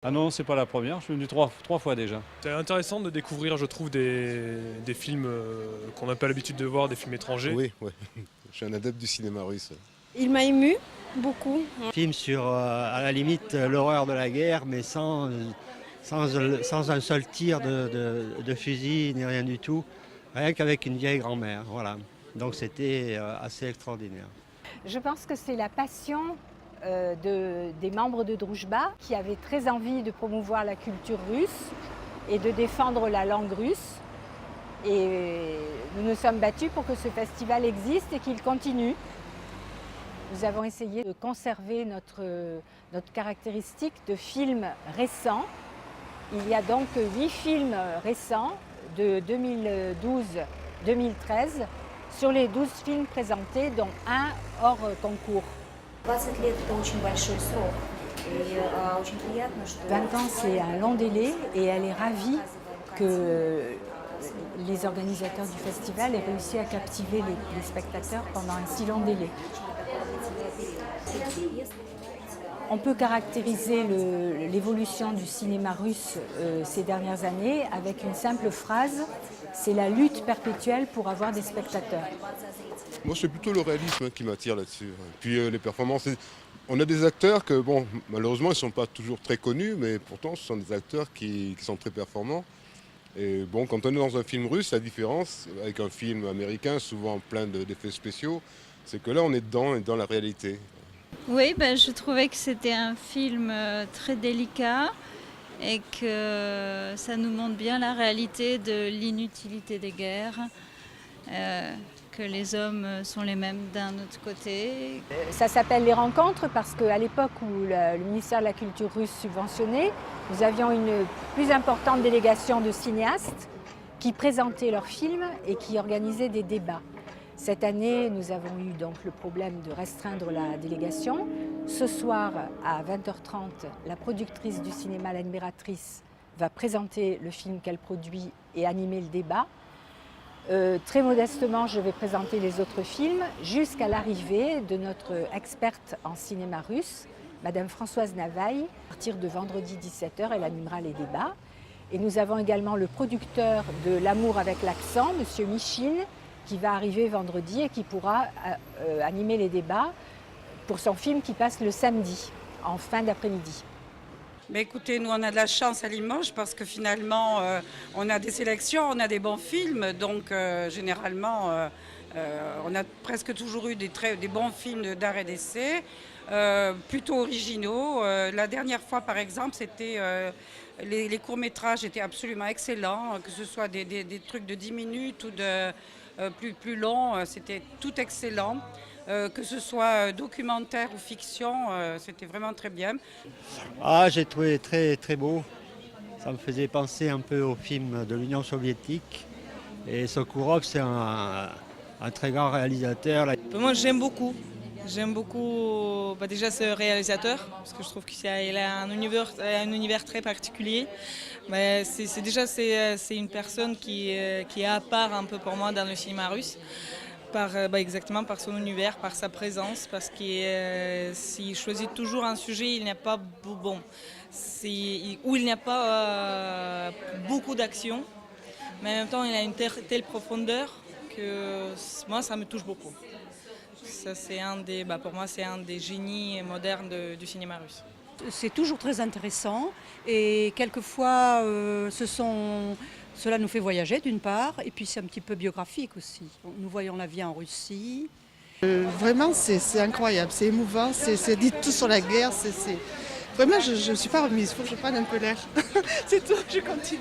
Ah non, c'est pas la première, je suis venu trois fois déjà. C'est intéressant de découvrir, je trouve, des films qu'on n'a pas l'habitude de voir, des films étrangers. Oui, oui. Je suis un adepte du cinéma russe. Il m'a ému beaucoup. Film sur, à la limite, l'horreur de la guerre, mais sans un seul tir de fusil, ni rien du tout. Rien qu'avec une vieille grand-mère, voilà. Donc c'était assez extraordinaire. Je pense que c'est la passion des membres de Drujba qui avaient très envie de promouvoir la culture russe et de défendre la langue russe. Et nous nous sommes battus pour que ce festival existe et qu'il continue. Nous avons essayé de conserver notre caractéristique de films récents. Il y a donc 8 films récents de 2012-2013 sur les 12 films présentés, dont un hors concours. 20 ans, c'est un long délai et elle est ravie que les organisateurs du festival aient réussi à captiver les spectateurs pendant un si long délai. On peut caractériser l'évolution du cinéma russe ces dernières années avec une simple phrase, c'est la lutte perpétuelle pour avoir des spectateurs. Moi, c'est plutôt le réalisme qui m'attire là-dessus. Puis les performances. On a des acteurs que, bon, malheureusement, ils ne sont pas toujours très connus, mais pourtant, ce sont des acteurs qui sont très performants. Et bon, quand on est dans un film russe, la différence avec un film américain, souvent plein d'effets spéciaux, c'est que là, on est dans la réalité. Oui, je trouvais que c'était un film très délicat et que ça nous montre bien la réalité de l'inutilité des guerres, que les hommes sont les mêmes d'un autre côté. Ça s'appelle Les Rencontres parce qu'à l'époque où le ministère de la Culture russe subventionnait, nous avions une plus importante délégation de cinéastes qui présentaient leurs films et qui organisaient des débats. Cette année, nous avons eu donc le problème de restreindre la délégation. Ce soir, à 20h30, la productrice du cinéma, l'admiratrice, va présenter le film qu'elle produit et animer le débat. Très modestement, je vais présenter les autres films jusqu'à l'arrivée de notre experte en cinéma russe, Madame Françoise Navaï. À partir de vendredi 17h, elle animera les débats. Et nous avons également le producteur de L'amour avec l'accent, Monsieur Michine, qui va arriver vendredi et qui pourra animer les débats pour son film qui passe le samedi, en fin d'après-midi. Mais écoutez, nous on a de la chance à Limoges parce que finalement on a des sélections, on a des bons films, donc généralement on a presque toujours eu des bons films d'art et d'essai, plutôt originaux. La dernière fois par exemple, c'était les courts-métrages étaient absolument excellents, que ce soit des trucs de 10 minutes ou de plus longs, c'était tout excellent. Que ce soit documentaire ou fiction, c'était vraiment très bien. Ah, j'ai trouvé très, très beau. Ça me faisait penser un peu au film de l'Union soviétique. Et Sokourov, c'est un très grand réalisateur. Moi, j'aime beaucoup. J'aime beaucoup déjà ce réalisateur, parce que je trouve qu'il a un univers très particulier. Mais c'est une personne qui est à part un peu pour moi dans le cinéma russe. Exactement par son univers, par sa présence, parce qu'il s'il choisit toujours un sujet, il n'y a pas où il n'y a pas beaucoup d'action, mais en même temps il a une telle profondeur que moi ça me touche beaucoup. Ça, pour moi c'est un des génies modernes du cinéma russe. C'est toujours très intéressant et quelquefois cela nous fait voyager d'une part, et puis c'est un petit peu biographique aussi. Nous voyons la vie en Russie. Vraiment, c'est incroyable, c'est émouvant, c'est dit tout sur la guerre. Vraiment, je ne suis pas remise, il faut que je prenne un peu l'air. C'est tout, je continue.